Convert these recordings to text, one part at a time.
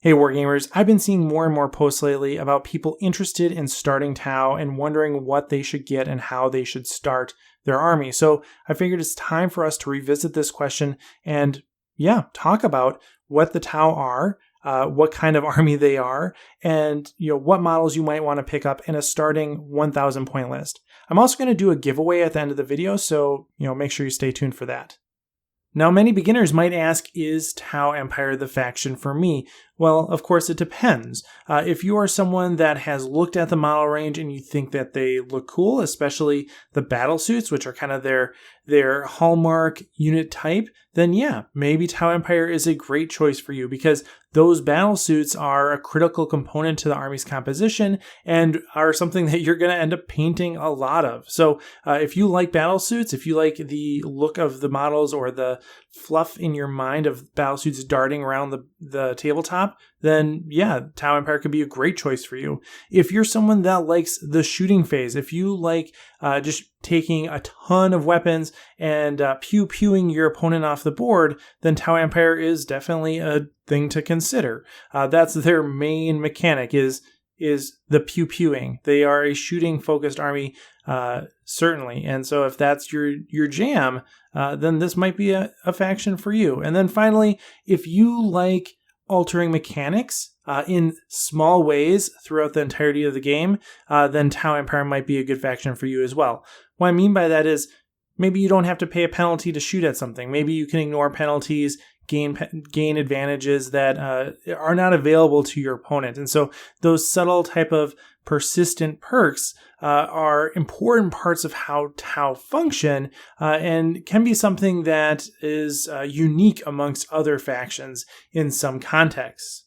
Hey Wargamers, I've been seeing more and more posts lately about people interested in starting Tau and wondering what they should get and how they should start their army. So I figured it's time for us to revisit this question and talk about what the Tau are, what kind of army they are, and what models you might want to pick up in a starting 1,000 point list. I'm also going to do a giveaway at the end of the video, so make sure you stay tuned for that. Now, many beginners might ask, is Tau Empire the faction for me? Well, of course, it depends. If you are someone that has looked at the model range and you think that they look cool, especially the battle suits, which are kind of their hallmark unit type, then maybe Tau Empire is a great choice for you because those battle suits are a critical component to the army's composition and are something that you're going to end up painting a lot of. So if you like battle suits, if you like the look of the models or the fluff in your mind of battle suits darting around the tabletop, then Tau Empire could be a great choice for you. If you're someone that likes the shooting phase, if you like just taking a ton of weapons and pew-pewing your opponent off the board, then Tau Empire is definitely a thing to consider. That's their main mechanic is the pew-pewing. They are a shooting-focused army, certainly. And so if that's your jam, then this might be a faction for you. And then finally, if you like altering mechanics in small ways throughout the entirety of the game, then Tau Empire might be a good faction for you as well. What I mean by that is maybe you don't have to pay a penalty to shoot at something. Maybe you can ignore penalties, gain advantages that are not available to your opponent. And so those subtle type of persistent perks are important parts of how Tau function and can be something that is unique amongst other factions in some contexts.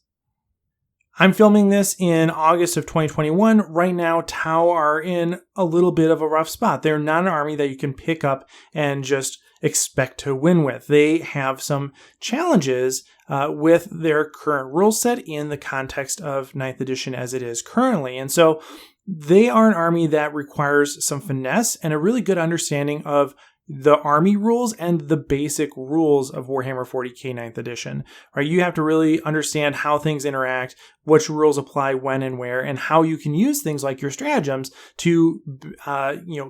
I'm filming this in August of 2021. Right now, Tau are in a little bit of a rough spot. They're not an army that you can pick up and just expect to win with. They have some challenges with their current rule set in the context of 9th edition as it is currently. And so they are an army that requires some finesse and a really good understanding of the army rules and the basic rules of Warhammer 40k 9th edition. Right? You have to really understand how things interact, which rules apply when and where, and how you can use things like your stratagems to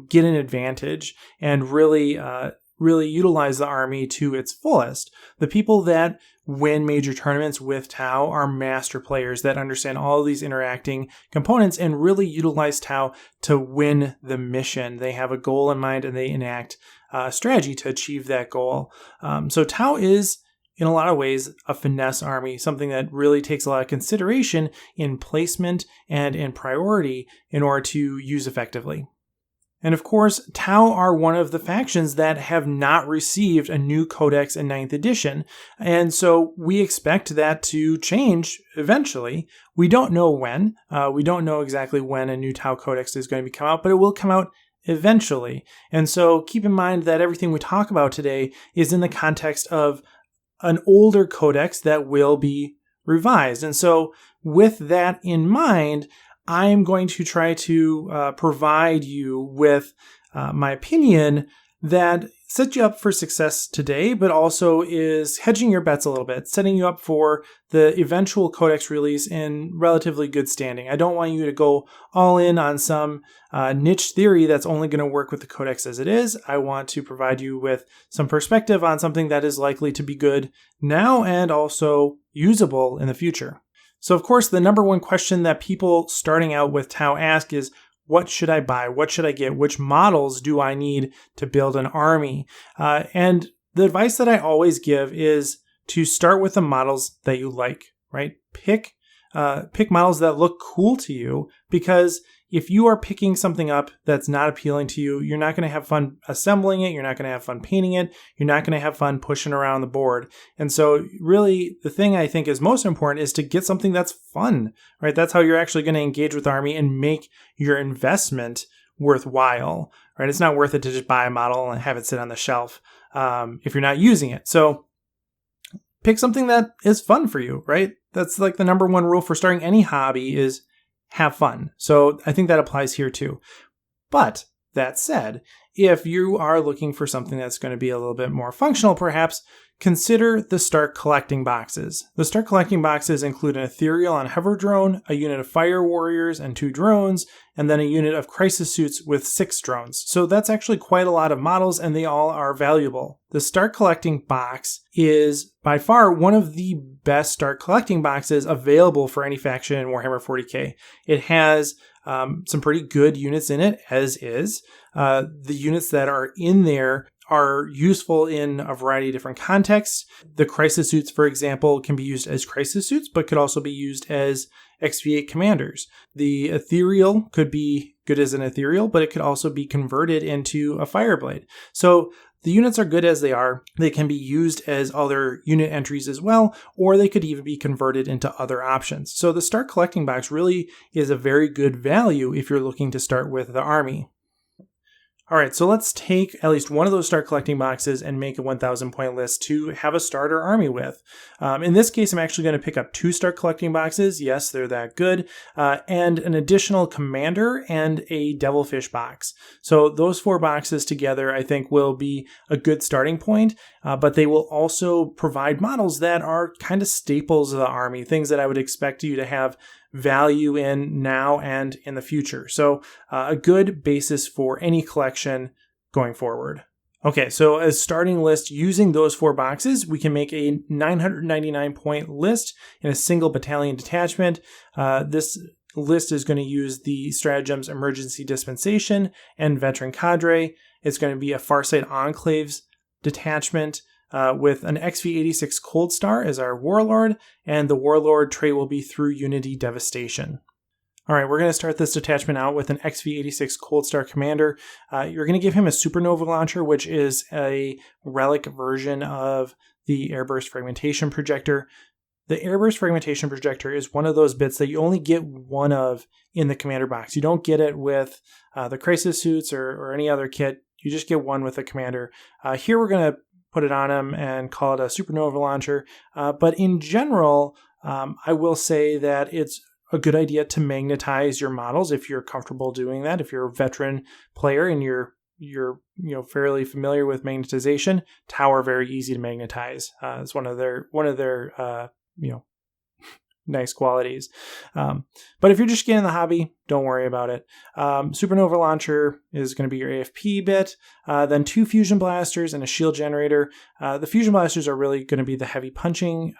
get an advantage and really utilize the army to its fullest. The people that win major tournaments with Tau are master players that understand all of these interacting components and really utilize Tau to win the mission. They have a goal in mind and they enact strategy to achieve that goal. So Tau is, in a lot of ways, a finesse army, something that really takes a lot of consideration in placement and in priority in order to use effectively. And of course, Tau are one of the factions that have not received a new codex in 9th edition. And so we expect that to change eventually. We don't know when. We don't know exactly when a new Tau codex is going to come out, but it will come out eventually. And so keep in mind that everything we talk about today is in the context of an older codex that will be revised. And so with that in mind, I'm going to try to provide you with my opinion that sets you up for success today, but also is hedging your bets a little bit, setting you up for the eventual codex release in relatively good standing. I don't want you to go all in on some niche theory that's only going to work with the codex as it is. I want to provide you with some perspective on something that is likely to be good now and also usable in the future. So, of course, the number one question that people starting out with Tau ask is, what should I buy? What should I get? Which models do I need to build an army? And the advice that I always give is to start with the models that you like, right? Pick models that look cool to you, because if you are picking something up that's not appealing to you, you're not going to have fun assembling it. You're not going to have fun painting it. You're not going to have fun pushing around the board. And so really the thing I think is most important is to get something that's fun, right? That's how you're actually going to engage with the army and make your investment worthwhile, right? It's not worth it to just buy a model and have it sit on the shelf if you're not using it. So pick something that is fun for you, right? That's like the number one rule for starting any hobby is have fun. So I think that applies here too. But That said, if you are looking for something that's going to be a little bit more functional, perhaps, consider the Start Collecting boxes. The Start Collecting boxes include an Ethereal and Hover drone, a unit of Fire Warriors and 2 drones, and then a unit of Crisis Suits with 6 drones. So that's actually quite a lot of models, and they all are valuable. The Start Collecting box is by far one of the best Start Collecting boxes available for any faction in Warhammer 40k. It has some pretty good units in it, as is. The units that are in there are useful in a variety of different contexts. The Crisis Suits, for example, can be used as Crisis Suits, but could also be used as XV8 commanders. The Ethereal could be good as an Ethereal, but it could also be converted into a Fireblade. So the units are good as they are. They can be used as other unit entries as well, or they could even be converted into other options. So the Start Collecting box really is a very good value if you're looking to start with the army. All right, so let's take at least one of those Start Collecting boxes and make a 1,000 point list to have a starter army with. In this case, I'm actually going to pick up 2 Start Collecting boxes. Yes, they're that good. And an additional Commander and a Devilfish box. So those 4 boxes together, I think, will be a good starting point, but they will also provide models that are kind of staples of the army, things that I would expect you to have value in now and in the future. So a good basis for any collection going forward. Okay, so as starting list, using those 4 boxes, we can make a 999 point list in a single battalion detachment. This list is going to use the Stratagems Emergency Dispensation and Veteran Cadre. It's going to be a Farsight Enclaves detachment, with an XV86 Cold Star as our Warlord, and the Warlord trait will be through Unity Devastation. All right, we're going to start this detachment out with an XV86 Cold Star Commander. You're going to give him a Supernova Launcher, which is a relic version of the Airburst Fragmentation Projector. The Airburst Fragmentation Projector is one of those bits that you only get one of in the Commander box. You don't get it with the Crisis Suits or any other kit. You just get one with the Commander. Here we're going to put it on him and call it a Supernova Launcher. But in general, I will say that it's a good idea to magnetize your models if you're comfortable doing that. If you're a veteran player and you're fairly familiar with magnetization, Tau are very easy to magnetize. It's one of their nice qualities. But if you're just getting in the hobby, don't worry about it. Supernova Launcher is going to be your AFP bit. Then 2 Fusion Blasters and a Shield Generator. The Fusion Blasters are really going to be the heavy punching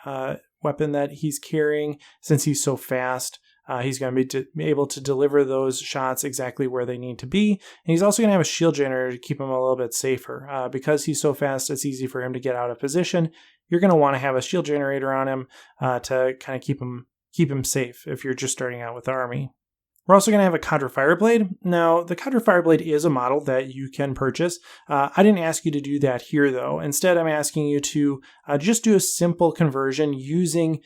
weapon that he's carrying. Since he's so fast, he's going to be able to deliver those shots exactly where they need to be. And he's also going to have a Shield Generator to keep him a little bit safer. Because he's so fast, it's easy for him to get out of position. You're going to want to have a Shield Generator on him to kind of keep him safe if you're just starting out with the army. We're also going to have a Cadre Fireblade. Now, the Cadre Fireblade is a model that you can purchase. I didn't ask you to do that here, though. Instead, I'm asking you to just do a simple conversion using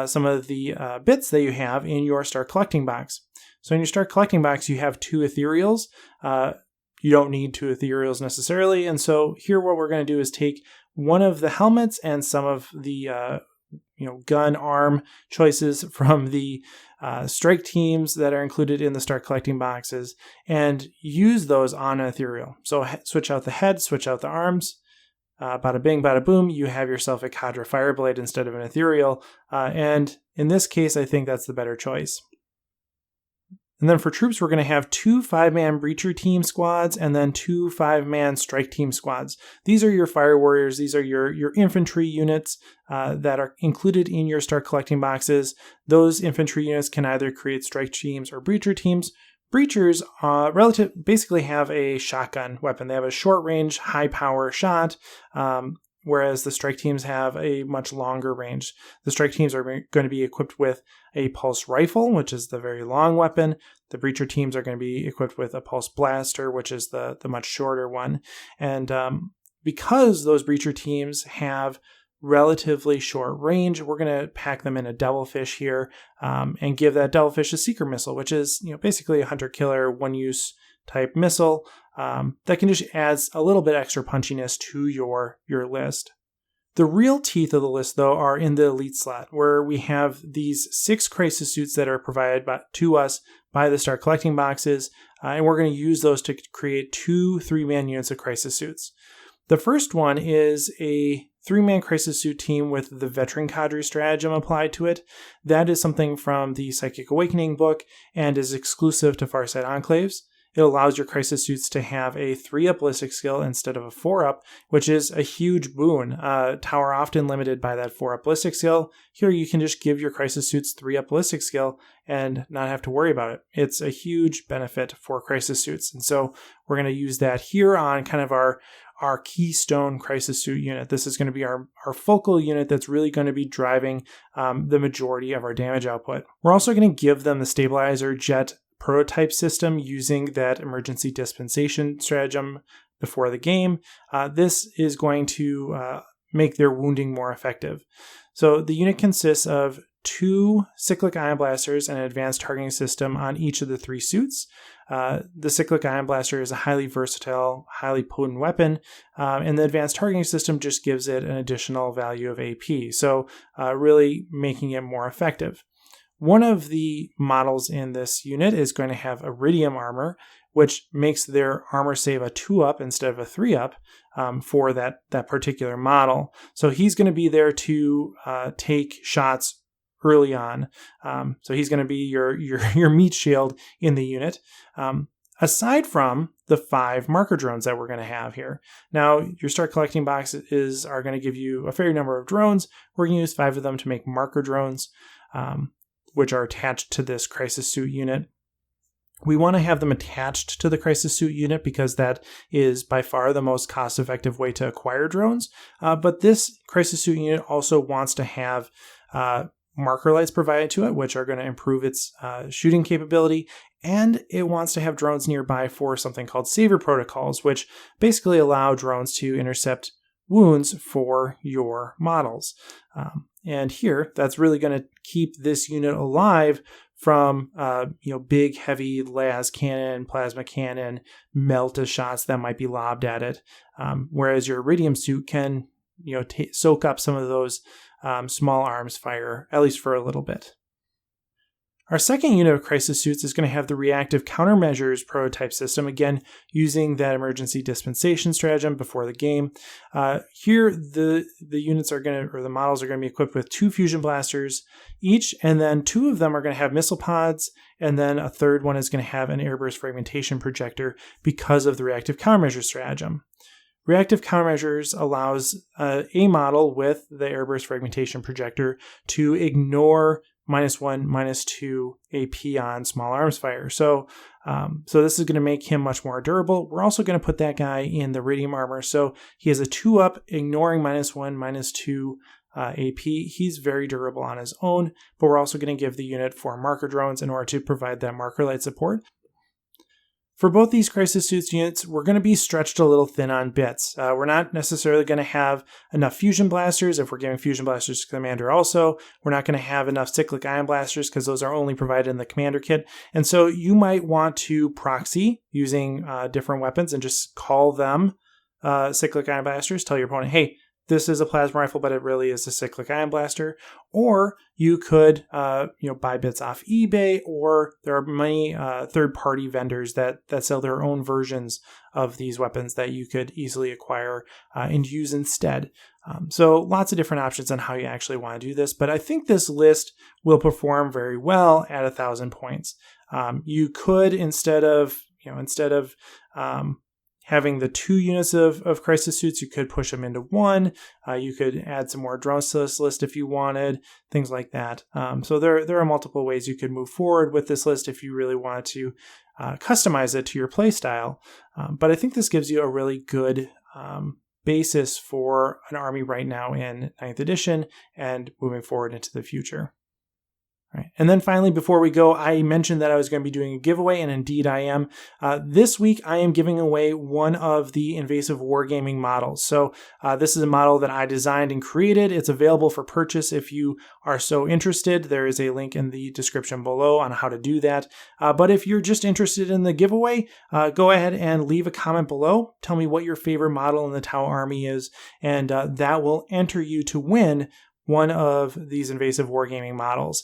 some of the bits that you have in your Start Collecting box. So in your Start Collecting box, you have 2 Ethereals. You don't need 2 Ethereals necessarily. And so here what we're going to do is take one of the helmets and some of the gun arm choices from the strike teams that are included in the Start Collecting boxes and use those on an Ethereal. So switch out the head, switch out the arms. Bada bing, bada boom, you have yourself a Cadre Fireblade instead of an Ethereal. And in this case, I think that's the better choice. And then for troops, we're going to have 2 5-man Breacher team squads and then 2 5-man strike team squads. These are your Fire Warriors. These are your infantry units that are included in your Start Collecting boxes. Those infantry units can either create strike teams or Breacher teams. Breachers basically have a shotgun weapon. They have a short range, high power shot, whereas the strike teams have a much longer range. The strike teams are going to be equipped with a pulse rifle, which is the very long weapon. The breacher teams are going to be equipped with a pulse blaster, which is the much shorter one. And because those breacher teams have relatively short range, we're going to pack them in a Devilfish here and give that Devilfish a Seeker Missile, which is basically a hunter-killer, one-use type missile that can just adds a little bit extra punchiness to your list. The real teeth of the list, though, are in the elite slot, where we have these 6 crisis suits that are provided to us by the Start Collecting boxes, and we're going to use those to create 2 3-man units of crisis suits. The first one is a 3-man crisis suit team with the veteran cadre stratagem applied to it. That is something from the Psychic Awakening book and is exclusive to Farside Enclaves. It allows your crisis suits to have a 3-up ballistic skill instead of a 4-up, which is a huge boon. Tower often limited by that 4-up ballistic skill. Here you can just give your crisis suits 3-up ballistic skill and not have to worry about it. It's a huge benefit for crisis suits. And so we're going to use that here on kind of our keystone crisis suit unit. This is going to be our focal unit that's really going to be driving the majority of our damage output. We're also going to give them the stabilizer jet prototype system using that emergency dispensation stratagem before the game. This is going to make their wounding more effective. So the unit consists of 2 cyclic ion blasters and an advanced targeting system on each of the 3 suits. The cyclic ion blaster is a highly versatile, highly potent weapon, and the advanced targeting system just gives it an additional value of AP, so really making it more effective. One of the models in this unit is going to have iridium armor, which makes their armor save a 2-up instead of a 3-up for that particular model. So he's going to be there to take shots early on. So he's going to be your meat shield in the unit. Aside from the 5 marker drones that we're going to have here. Now, your Start Collecting boxes are going to give you a fair number of drones. We're going to use 5 of them to make marker drones, which are attached to this crisis suit unit. We want to have them attached to the crisis suit unit because that is by far the most cost-effective way to acquire drones. But this crisis suit unit also wants to have marker lights provided to it, which are going to improve its shooting capability. And it wants to have drones nearby for something called saver protocols, which basically allow drones to intercept wounds for your models. And here, that's really going to keep this unit alive from big, heavy las cannon, plasma cannon, melta shots that might be lobbed at it. Whereas your iridium suit can soak up some of those small arms fire, at least for a little bit. Our second unit of crisis suits is going to have the reactive countermeasures prototype system, again, using that emergency dispensation stratagem before the game. Here, the units are going to, or the models are going to be equipped with 2 fusion blasters each, and then 2 of them are going to have missile pods, and then a third one is going to have an airburst fragmentation projector because of the reactive countermeasures stratagem. Reactive countermeasures allows a model with the airburst fragmentation projector to ignore -1, -2 AP on small arms fire. So this is going to make him much more durable. We're also going to put that guy in the iridium armor. So he has a 2-up, ignoring -1, -2 AP. He's very durable on his own, but we're also going to give the unit 4 marker drones in order to provide that marker light support. For both these crisis suits units, we're going to be stretched a little thin on bits. We're not necessarily going to have enough fusion blasters if we're giving fusion blasters to Commander also. We're not going to have enough cyclic ion blasters because those are only provided in the Commander kit. And so you might want to proxy using different weapons and just call them cyclic ion blasters. Tell your opponent, hey, this is a plasma rifle, but it really is a cyclic ion blaster. Or you could, buy bits off eBay, or there are many third-party vendors that sell their own versions of these weapons that you could easily acquire and use instead. So lots of different options on how you actually want to do this, but I think this list will perform very well at 1,000 points. You could, instead of having the 2 units of crisis suits, you could push them into 1. You could add some more drones to this list if you wanted, things like that. So there are multiple ways you could move forward with this list if you really wanted to customize it to your playstyle. But I think this gives you a really good basis for an army right now in 9th edition and moving forward into the future. Right. And then finally, before we go, I mentioned that I was going to be doing a giveaway, and indeed I am. This week, I am giving away one of the invasive wargaming models. So this is a model that I designed and created. It's available for purchase if you are so interested. There is a link in the description below on how to do that. But if you're just interested in the giveaway, go ahead and leave a comment below. Tell me what your favorite model in the Tau army is, and that will enter you to win one of these invasive wargaming models.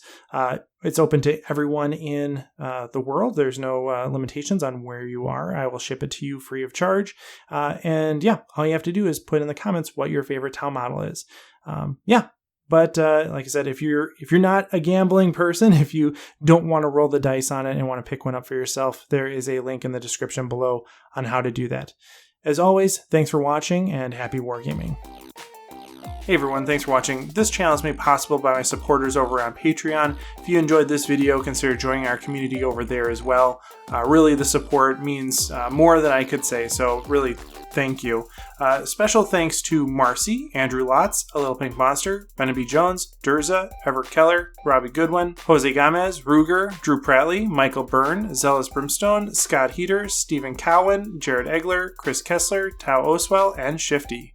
It's open to everyone in the world. There's no limitations on where you are. I will ship it to you free of charge. And yeah, all you have to do is put in the comments what your favorite Tau model is. But like I said, if you're not a gambling person, if you don't want to roll the dice on it and want to pick one up for yourself, there is a link in the description below on how to do that. As always, thanks for watching and happy wargaming. Hey everyone, thanks for watching. This channel is made possible by my supporters over on Patreon. If you enjoyed this video, consider joining our community over there as well. Really, the support means more than I could say, so really, thank you. Special thanks to Marcy, Andrew Lotz, A Little Pink Monster, Bennaby Jones, Durza, Everett Keller, Robbie Goodwin, Jose Gomez, Ruger, Drew Pratley, Michael Byrne, Zealous Brimstone, Scott Heater, Stephen Cowan, Jared Egler, Chris Kessler, Tao Oswell, and Shifty.